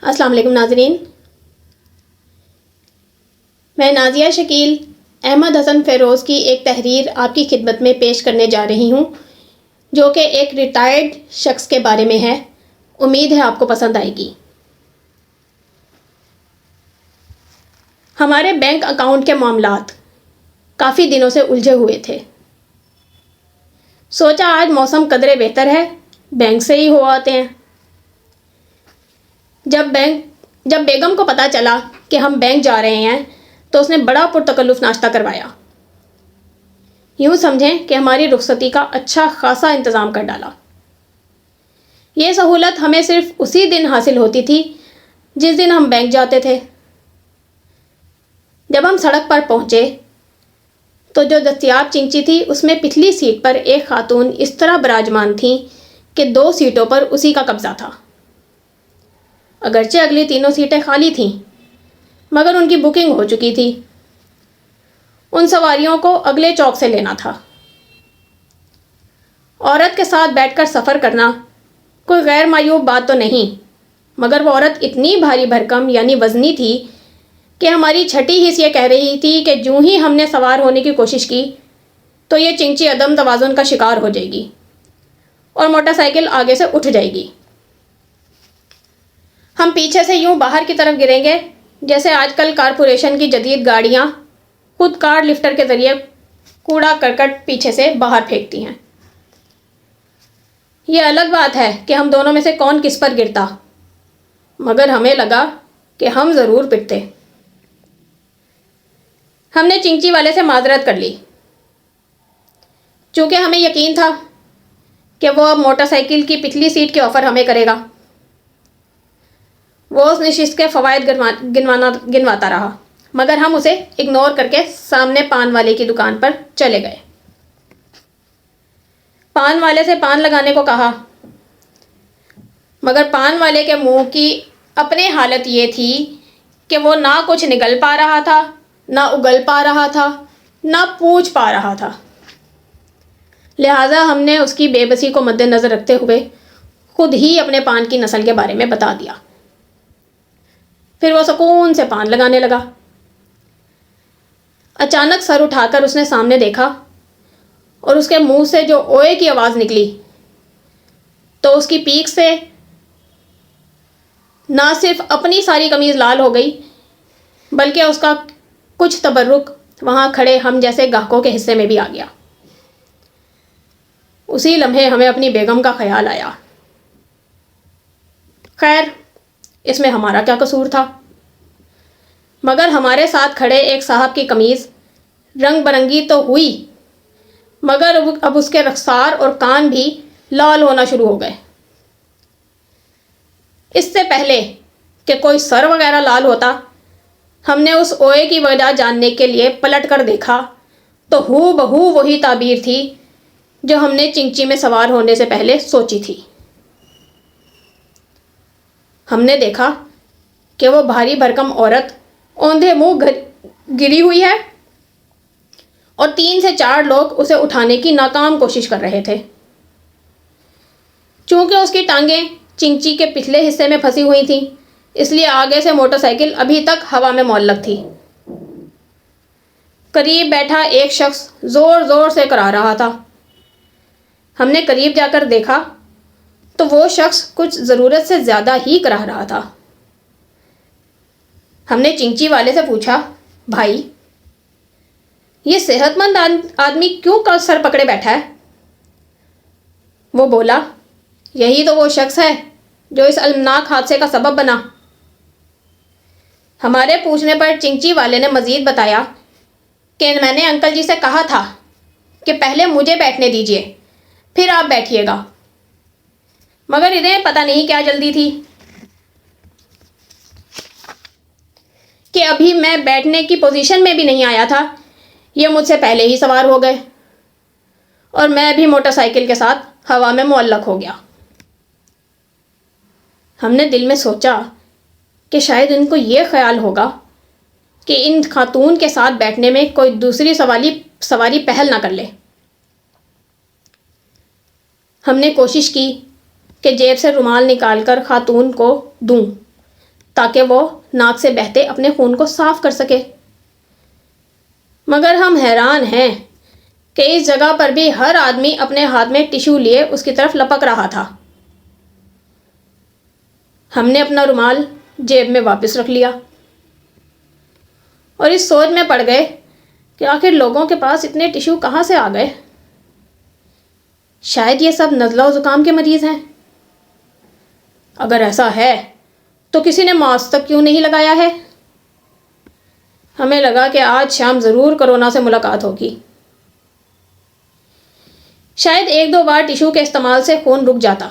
السلام علیکم ناظرین، میں نازیہ شکیل احمد حسن فیروز کی ایک تحریر آپ کی خدمت میں پیش کرنے جا رہی ہوں جو کہ ایک ریٹائرڈ شخص کے بارے میں ہے۔ امید ہے آپ کو پسند آئے گی۔ ہمارے بینک اکاؤنٹ کے معاملات کافی دنوں سے الجھے ہوئے تھے۔ سوچا آج موسم قدرے بہتر ہے، بینک سے ہی ہو آتے ہیں۔ جب بیگم کو پتہ چلا کہ ہم بینک جا رہے ہیں تو اس نے بڑا پرتکلف ناشتہ کروایا۔ یوں سمجھیں کہ ہماری رخصتی کا اچھا خاصا انتظام کر ڈالا۔ یہ سہولت ہمیں صرف اسی دن حاصل ہوتی تھی جس دن ہم بینک جاتے تھے۔ جب ہم سڑک پر پہنچے تو جو دستیاب چنچی تھی اس میں پچھلی سیٹ پر ایک خاتون اس طرح براجمان تھیں کہ 2 سیٹوں پر اسی کا قبضہ تھا۔ اگرچہ اگلی 3 سیٹیں خالی تھیں مگر ان کی بکنگ ہو چکی تھی۔ ان سواریوں کو اگلے چوک سے لینا تھا۔ عورت کے ساتھ بیٹھ کر سفر کرنا کوئی غیر معیوب بات تو نہیں، مگر وہ عورت اتنی بھاری بھرکم یعنی وزنی تھی کہ ہماری چھٹی حص یہ کہہ رہی تھی کہ جوں ہی ہم نے سوار ہونے کی کوشش کی تو یہ چنچی عدم توازن کا شکار ہو جائے گی اور موٹر سائیکل آگے سے اٹھ جائے گی۔ ہم پیچھے سے یوں باہر کی طرف گریں گے جیسے آج کل کارپوریشن کی جدید گاڑیاں خود کار لفٹر کے ذریعے کوڑا کرکٹ پیچھے سے باہر پھینکتی ہیں۔ یہ الگ بات ہے کہ ہم دونوں میں سے کون کس پر گرتا، مگر ہمیں لگا کہ ہم ضرور پٹتے۔ ہم نے چنچی والے سے معذرت کر لی، چونکہ ہمیں یقین تھا کہ وہ اب موٹر سائیکل کی پچھلی سیٹ کے آفر ہمیں کرے گا۔ وہ اس نشست کے فوائد گنواتا رہا مگر ہم اسے اگنور کر کے سامنے پان والے کی دکان پر چلے گئے۔ پان والے سے پان لگانے کو کہا مگر پان والے کے منہ کی اپنے حالت یہ تھی کہ وہ نہ کچھ نگل پا رہا تھا، نہ اگل پا رہا تھا، نہ پوچھ پا رہا تھا۔ لہٰذا ہم نے اس کی بے بسی کو مد نظر رکھتے ہوئے خود ہی اپنے پان کی نسل کے بارے میں بتا دیا۔ پھر وہ سکون سے پان لگانے لگا۔ اچانک سر اٹھا کر اس نے سامنے دیکھا اور اس کے منہ سے جو اوئے کی آواز نکلی تو اس کی پیک سے نہ صرف اپنی ساری قمیض لال ہو گئی بلکہ اس کا کچھ تبرک وہاں کھڑے ہم جیسے گاہکوں کے حصے میں بھی آ گیا۔ اسی لمحے ہمیں اپنی بیگم کا خیال آیا۔ خیر، اس میں ہمارا کیا قصور تھا؟ مگر ہمارے ساتھ کھڑے ایک صاحب کی قمیض رنگ برنگی تو ہوئی مگر اب اس کے رخسار اور کان بھی لال ہونا شروع ہو گئے۔ اس سے پہلے کہ کوئی سر وغیرہ لال ہوتا ہم نے اس اوئے کی وجہ جاننے کے لیے پلٹ کر دیکھا تو ہو بہو وہی تعبیر تھی جو ہم نے چنچی میں سوار ہونے سے پہلے سوچی تھی۔ ہم نے دیکھا کہ وہ بھاری بھرکم عورت اوندھے منہ گری ہوئی ہے اور 3 سے 4 لوگ اسے اٹھانے کی ناکام کوشش کر رہے تھے۔ چونکہ اس کی ٹانگیں چنچی کے پچھلے حصے میں پھنسی ہوئی تھیں اس لیے آگے سے موٹر سائیکل ابھی تک ہوا میں معلق تھی۔ قریب بیٹھا ایک شخص زور زور سے کرا رہا تھا۔ ہم نے قریب جا کر دیکھا تو وہ شخص کچھ ضرورت سے زیادہ ہی کرا رہا تھا۔ ہم نے چنچی والے سے پوچھا، بھائی یہ صحت مند آدمی کیوں سر پکڑے بیٹھا ہے؟ وہ بولا، یہی تو وہ شخص ہے جو اس المناک حادثے کا سبب بنا۔ ہمارے پوچھنے پر چنچی والے نے مزید بتایا کہ میں نے انکل جی سے کہا تھا کہ پہلے مجھے بیٹھنے دیجئے پھر آپ بیٹھیے گا، مگر انہیں پتہ نہیں کیا جلدی تھی کہ ابھی میں بیٹھنے کی پوزیشن میں بھی نہیں آیا تھا، یہ مجھ سے پہلے ہی سوار ہو گئے اور میں بھی موٹر سائیکل کے ساتھ ہوا میں معلق ہو گیا۔ ہم نے دل میں سوچا کہ شاید ان کو یہ خیال ہوگا کہ ان خاتون کے ساتھ بیٹھنے میں کوئی دوسری سواری پہل نہ کر لے۔ ہم نے کوشش کی کہ جیب سے رومال نکال کر خاتون کو دوں تاکہ وہ ناک سے بہتے اپنے خون کو صاف کر سکے۔ مگر ہم حیران ہیں کہ اس جگہ پر بھی ہر آدمی اپنے ہاتھ میں ٹشو لیے اس کی طرف لپک رہا تھا۔ ہم نے اپنا رومال جیب میں واپس رکھ لیا اور اس سوچ میں پڑ گئے کہ آخر لوگوں کے پاس اتنے ٹشو کہاں سے آ گئے؟ شاید یہ سب نزلہ و زکام کے مریض ہیں۔ اگر ایسا ہے تو کسی نے ماسک تک کیوں نہیں لگایا ہے؟ ہمیں لگا کہ آج شام ضرور کورونا سے ملاقات ہوگی۔ شاید ایک دو بار ٹشو کے استعمال سے خون رک جاتا،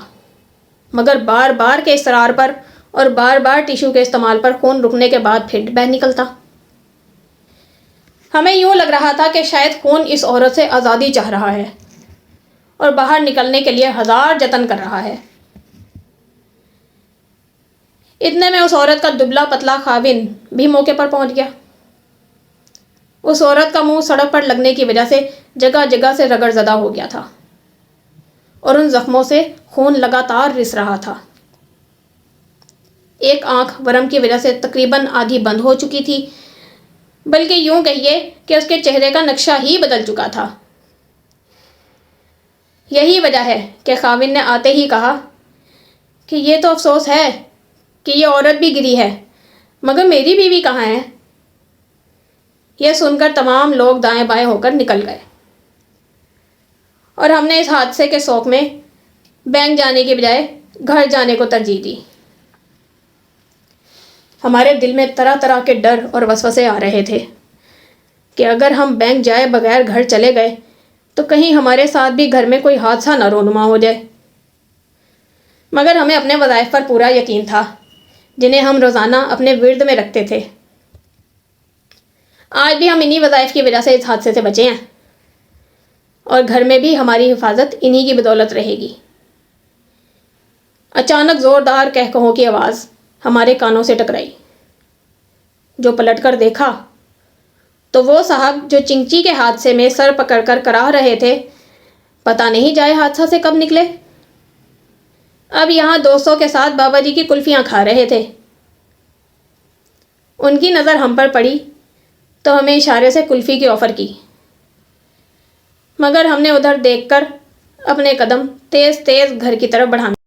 مگر بار بار کے اصرار پر اور بار بار ٹشو کے استعمال پر خون رکنے کے بعد پھر بہہ نکلتا۔ ہمیں یوں لگ رہا تھا کہ شاید خون اس عورت سے آزادی چاہ رہا ہے اور باہر نکلنے کے لیے ہزار جتن کر رہا ہے۔ اتنے میں اس عورت کا دبلا پتلا خاوند بھی موقع پر پہنچ گیا۔ اس عورت کا منہ سڑک پر لگنے کی وجہ سے جگہ جگہ سے رگڑ زدہ ہو گیا تھا اور ان زخموں سے خون لگاتار رس رہا تھا۔ ایک آنکھ ورم کی وجہ سے تقریباً آدھی بند ہو چکی تھی، بلکہ یوں کہیے کہ اس کے چہرے کا نقشہ ہی بدل چکا تھا۔ یہی وجہ ہے کہ خاوند نے آتے ہی کہا کہ یہ تو افسوس ہے کہ یہ عورت بھی گری ہے، مگر میری بیوی کہاں ہے؟ یہ سن کر تمام لوگ دائیں بائیں ہو کر نکل گئے اور ہم نے اس حادثے کے شوق میں بینک جانے کے بجائے گھر جانے کو ترجیح دی۔ ہمارے دل میں طرح طرح کے ڈر اور وسوسے آ رہے تھے کہ اگر ہم بینک جائے بغیر گھر چلے گئے تو کہیں ہمارے ساتھ بھی گھر میں کوئی حادثہ نہ رونما ہو جائے۔ مگر ہمیں اپنے وظائف پر پورا یقین تھا جنہیں ہم روزانہ اپنے ورد میں رکھتے تھے۔ آج بھی ہم انہی وظائف کی وجہ سے اس حادثے سے بچے ہیں اور گھر میں بھی ہماری حفاظت انہی کی بدولت رہے گی۔ اچانک زوردار کہکہوں کی آواز ہمارے کانوں سے ٹکرائی۔ جو پلٹ کر دیکھا تو وہ صاحب جو چنچی کے حادثے میں سر پکڑ کر کراہ رہے تھے، پتہ نہیں جائے حادثہ سے کب نکلے، اب یہاں دوستوں کے ساتھ بابا جی کی کلفیاں کھا رہے تھے۔ ان کی نظر ہم پر پڑی تو ہمیں اشارے سے کلفی کی آفر کی، مگر ہم نے ادھر دیکھ کر اپنے قدم تیز تیز گھر کی طرف بڑھانے